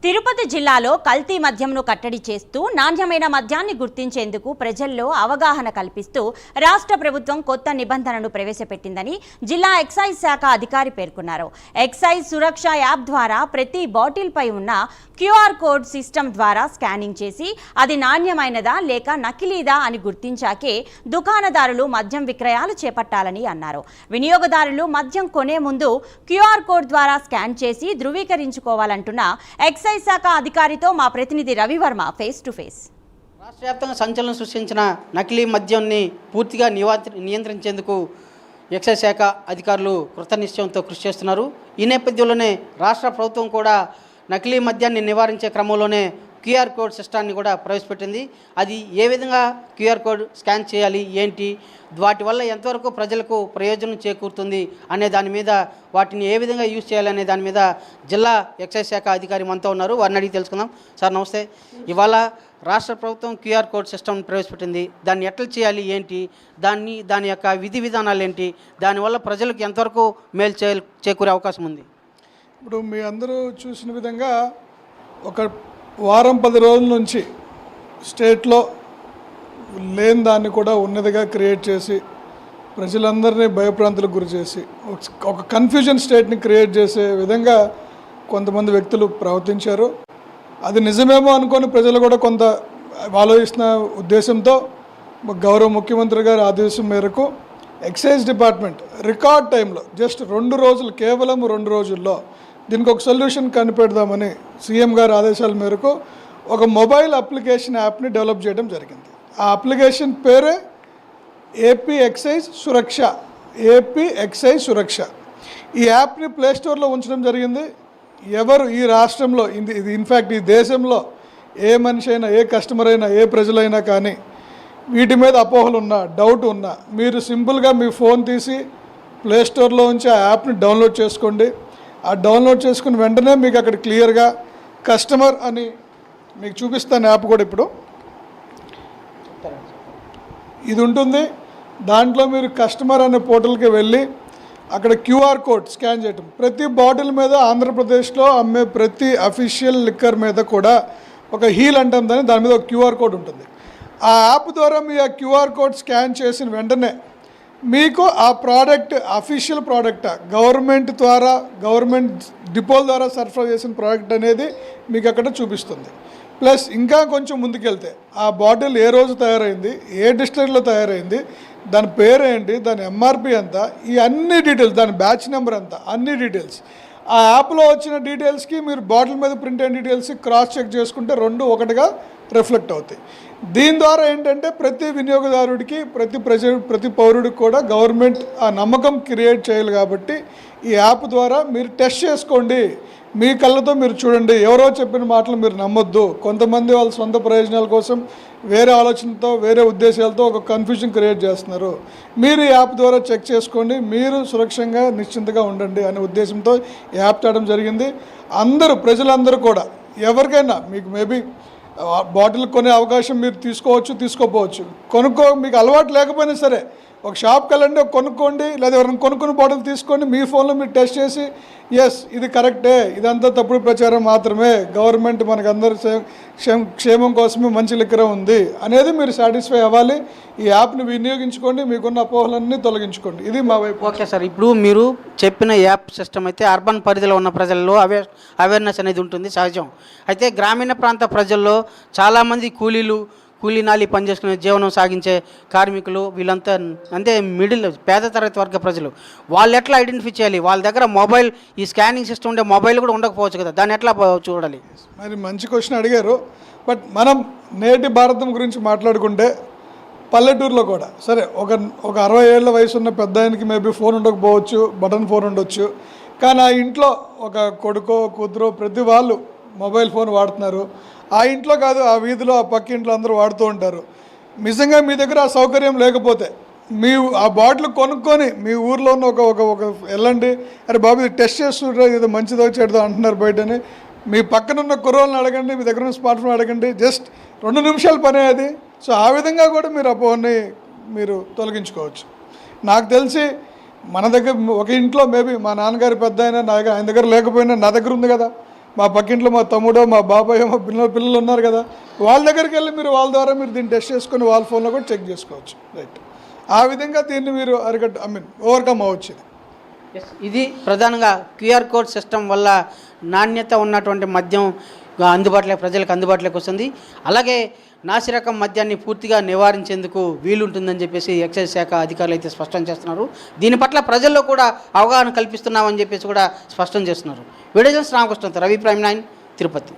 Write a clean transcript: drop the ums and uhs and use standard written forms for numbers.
తిరుపతి జిల్లాలో కల్తీ మద్యంను కట్టడి చేస్తూ నాణ్యమైన మద్యాన్ని గుర్తించేందుకు ప్రజల్లో అవగాహన కల్పిస్తూ రాష్ట్ర ప్రభుత్వం కొత్త నిబంధనను ప్రవేశపెట్టిందని జిల్లా ఎక్సైజ్ శాఖ అధికారి పేర్కొన్నారు. ఎక్సైజ్ సురక్ష యాప్ ద్వారా ప్రతి బాటిల్పై ఉన్న క్యూఆర్ కోడ్ సిస్టమ్ ద్వారా స్కానింగ్ చేసి అది నాణ్యమైనదా లేక నకిలీదా అని గుర్తించాకే దుకాణదారులు మద్యం విక్రయాలు చేపట్టాలని అన్నారు. వినియోగదారులు మద్యం కొనే ముందు క్యూఆర్ కోడ్ ద్వారా స్కాన్ చేసి ధృవీకరించుకోవాలంటున్న ఎక్సైజ్ శాఖ అధికారితో మా ప్రతినిధి రవివర్మ ఫేస్ టు ఫేస్. రాష్ట్ర వ్యాప్తంగా సంచలనం సృష్టించిన నకిలీ మద్యాన్ని పూర్తిగా నియంత్రించేందుకు ఎక్సైజ్ శాఖ అధికారులు కృతనిశ్చయంతో కృషి చేస్తున్నారు. ఈ నేపథ్యంలోనే రాష్ట్ర ప్రభుత్వం కూడా నకిలీ మద్యాన్ని నివారించే క్రమంలోనే క్యూఆర్ కోడ్ సిస్టాన్ని కూడా ప్రవేశపెట్టింది. అది ఏ విధంగా క్యూఆర్ కోడ్ స్కాన్ చేయాలి, ఏంటి, వాటి వల్ల ఎంతవరకు ప్రజలకు ప్రయోజనం చేకూరుతుంది అనే దాని మీద, వాటిని ఏ విధంగా యూజ్ చేయాలనే దాని మీద జిల్లా ఎక్సైజ్ శాఖ అధికారి మనతో ఉన్నారు. వారిని అడిగి తెలుసుకుందాం. సార్ నమస్తే. ఇవాళ రాష్ట్ర ప్రభుత్వం క్యూఆర్ కోడ్ సిస్టమ్ ప్రవేశపెట్టింది. దాన్ని ఎట్లా చేయాలి, ఏంటి, దాని యొక్క విధి విధానాలు ఏంటి, దానివల్ల ప్రజలకు ఎంతవరకు మేలు చేకూరే అవకాశం ఉంది? ఇప్పుడు మీ అందరూ చూసిన విధంగా ఒక వారం 10 రోజుల నుంచి స్టేట్లో లేని దాన్ని కూడా ఉన్నదిగా క్రియేట్ చేసి ప్రజలందరినీ భయప్రాంతులకు గురి చేసి ఒక కన్ఫ్యూజన్ స్టేట్ని క్రియేట్ చేసే విధంగా కొంతమంది వ్యక్తులు ప్రవర్తించారు. అది నిజమేమో అనుకొని ప్రజలు కూడా కొంత ఆలోచిస్తున్న ఉద్దేశంతో గౌరవ ముఖ్యమంత్రి గారి ఆదేశం మేరకు ఎక్సైజ్ డిపార్ట్మెంట్ రికార్డ్ టైంలో జస్ట్ 2 రోజులు, కేవలం 2 రోజుల్లో దీనికి ఒక సొల్యూషన్ కనిపెడదామని సీఎం గారి ఆదేశాల మేరకు ఒక మొబైల్ అప్లికేషన్ యాప్ని డెవలప్ చేయడం జరిగింది. ఆ అప్లికేషన్ పేరే ఏపీ ఎక్సైజ్ సురక్ష. ఏపీ ఎక్సైజ్ సురక్ష ఈ యాప్ని ప్లేస్టోర్లో ఉంచడం జరిగింది. ఎవరు ఈ రాష్ట్రంలో, ఇది ఇన్ఫ్యాక్ట్ ఈ దేశంలో ఏ మనిషి అయినా, ఏ కస్టమర్ అయినా, ఏ ప్రజలైనా కానీ వీటి మీద అపోహలు ఉన్నా, డౌట్ ఉన్నా, మీరు సింపుల్గా మీ ఫోన్ తీసి ప్లేస్టోర్లో ఉంచి ఆ యాప్ని డౌన్లోడ్ చేసుకోండి. ఆ డౌన్లోడ్ చేసుకుని వెంటనే మీకు అక్కడ క్లియర్గా కస్టమర్ అని మీకు చూపిస్తాను. యాప్ కూడా ఇప్పుడు ఇది ఉంటుంది. దాంట్లో మీరు కస్టమర్ అనే పోర్టల్కి వెళ్ళి అక్కడ క్యూఆర్ కోడ్ స్కాన్ చేయటం. ప్రతి బాటిల్ మీద ఆంధ్రప్రదేశ్లో అమ్మే ప్రతి అఫీషియల్ లిక్కర్ మీద కూడా ఒక హీల్ అంటాం, దాని మీద ఒక క్యూఆర్ కోడ్ ఉంటుంది. ఆ యాప్ ద్వారా మీ ఆ క్యూఆర్ కోడ్ స్కాన్ చేసిన వెంటనే మీకు ఆ ప్రోడక్ట్ అఫీషియల్ ప్రోడక్టా, గవర్నమెంట్ డిపోల ద్వారా సరఫరా చేసిన ప్రోడక్ట్ అనేది మీకు అక్కడ చూపిస్తుంది. ప్లస్ ఇంకా కొంచెం ముందుకెళ్తే ఆ బాటిల్ ఏ రోజు తయారైంది, ఏ డిస్టిలరీలో తయారైంది, దాని పేరు ఏంటి, దాని ఎంఆర్పి ఎంత, ఈ అన్ని డీటెయిల్స్, దాని బ్యాచ్ నెంబర్ ఎంత, అన్ని డీటెయిల్స్ ఆ యాప్లో వచ్చిన డీటెయిల్స్కి మీరు బాటిల్ మీద ప్రింట్ అయిన డీటెయిల్స్ క్రాస్ చెక్ చేసుకుంటే 2 ఒకటిగా రిఫ్లెక్ట్ అవుతాయి. దీని ద్వారా ఏంటంటే ప్రతి వినియోగదారుడికి, ప్రతి పౌరుడికి కూడా గవర్నమెంట్ ఆ నమ్మకం క్రియేట్ చేయాలి. కాబట్టి ఈ యాప్ ద్వారా మీరు టెస్ట్ చేసుకోండి, మీ కళ్ళతో మీరు చూడండి. ఎవరో చెప్పిన మాటలు మీరు నమ్మొద్దు. కొంతమంది వాళ్ళ సొంత ప్రయోజనాల కోసం వేరే ఆలోచనతో, వేరే ఉద్దేశాలతో ఒక కన్ఫ్యూజన్ క్రియేట్ చేస్తున్నారు. మీరు ఈ యాప్ ద్వారా చెక్ చేసుకోండి, మీరు సురక్షంగా నిశ్చింతగా ఉండండి అనే ఉద్దేశంతో ఈ యాప్ తేవడం జరిగింది. ప్రజలందరూ కూడా ఎవరికైనా మీకు మేబీ బాటిల్ కొనే అవకాశం మీరు తీసుకోపోవచ్చు. మీకు అలవాటు లేకపోయినా సరే ఒక షాప్కి వెళ్ళండి, కొనుక్కోండి, లేదా ఎవరైనా కొనుక్కున్న బాటిల్ తీసుకోండి. మీ ఫోన్లో మీరు టెస్ట్ చేసి ఎస్ ఇది కరెక్టే, ఇదంతా తప్పుడు ప్రచారం మాత్రమే, గవర్నమెంట్ మనకందరి క్షేమం కోసమే మంచి లిక్కర ఉంది అనేది మీరు సాటిస్ఫై అవ్వాలి. ఈ యాప్ని వినియోగించుకోండి, మీకున్న అపోహలన్నీ తొలగించుకోండి. ఇది మా వైపు. ఓకే సార్, ఇప్పుడు మీరు చెప్పిన యాప్ సిస్టమ్ అయితే అర్బన్ పరిధిలో ఉన్న ప్రజల్లో అవేర్నెస్ అనేది ఉంటుంది, సహజం. అయితే గ్రామీణ ప్రాంత ప్రజల్లో చాలామంది కూలీ నాలి పనిచేసుకునే జీవనం సాగించే కార్మికులు, వీళ్ళంతా అంటే పేద తరగతి వర్గ ప్రజలు, వాళ్ళు ఎట్లా ఐడెంటిఫై చేయాలి? వాళ్ళ దగ్గర మొబైల్, ఈ స్కానింగ్ సిస్టమ్ ఉండే మొబైల్ కూడా ఉండకపోవచ్చు కదా, దాన్ని ఎట్లా చూడాలి? మరి మంచి క్వశ్చన్ అడిగారు. బట్ మనం నేటి భారతం గురించి మాట్లాడుకుంటే పల్లెటూరులో కూడా సరే ఒక 60 ఏళ్ల వయసు ఉన్న పెద్ద ఆయనకి మేబీ ఫోన్ ఉండకపోవచ్చు, బటన్ ఫోన్ ఉండొచ్చు. కానీ ఆ ఇంట్లో ఒక కొడుకో కూతురో ప్రతి వాళ్ళు మొబైల్ ఫోన్ వాడుతున్నారు. ఆ ఇంట్లో కాదు, ఆ వీధిలో, ఆ పక్క ఇంట్లో అందరూ వాడుతూ ఉంటారు. నిజంగా మీ దగ్గర ఆ సౌకర్యం లేకపోతే మీ ఆ బాటిల్ కొనుక్కొని మీ ఊర్లో ఉన్న ఒక వెళ్ళండి, అరే బాబు ఇది టెస్ట్ చేస్తుంటారు, ఇది మంచిదో చెడుదో అంటున్నారు బయటని. మీ పక్కనున్న కుర్రోళ్ళని అడగండి, మీ దగ్గర ఉన్న స్మార్ట్ ఫోన్ అడగండి, జస్ట్ 2 నిమిషాల పనే అది. సో ఆ విధంగా కూడా మీరు ఆ ఫోన్ని మీరు తొలగించుకోవచ్చు. నాకు తెలిసి మన దగ్గర ఒక ఇంట్లో మేబీ మా నాన్నగారి పెద్ద ఆయన ఆయన దగ్గర లేకపోయినా నా దగ్గర ఉంది కదా, మా పక్కింట్లో మా తమ్ముడో మా బాబాయో మా పిల్లలు ఉన్నారు కదా, వాళ్ళ దగ్గరికి వెళ్ళి మీరు వాళ్ళ ద్వారా మీరు దీన్ని టెస్ట్ చేసుకొని వాళ్ళ ఫోన్లో కూడా చెక్ చేసుకోవచ్చు. రైట్, ఆ విధంగా దీన్ని మీరు ఓవర్కమ్ అవ్వచ్చు. ఇది ప్రధానంగా క్యూఆర్ కోడ్ సిస్టమ్ వల్ల నాణ్యత ఉన్నటువంటి మద్యం ప్రజలకు అందుబాటులోకి వస్తుంది. అలాగే నాసిరకం మద్యాన్ని పూర్తిగా నివారించేందుకు వీలుంటుందని చెప్పేసి ఎక్సైజ్ శాఖ అధికారులు అయితే స్పష్టం చేస్తున్నారు. దీని పట్ల ప్రజల్లో కూడా అవగాహన కల్పిస్తున్నామని చెప్పేసి కూడా స్పష్టం చేస్తున్నారు. వీడియో జర్నలిస్ట్ రామకృష్ణతో రవి ప్రైమ్ 9 తిరుపతి.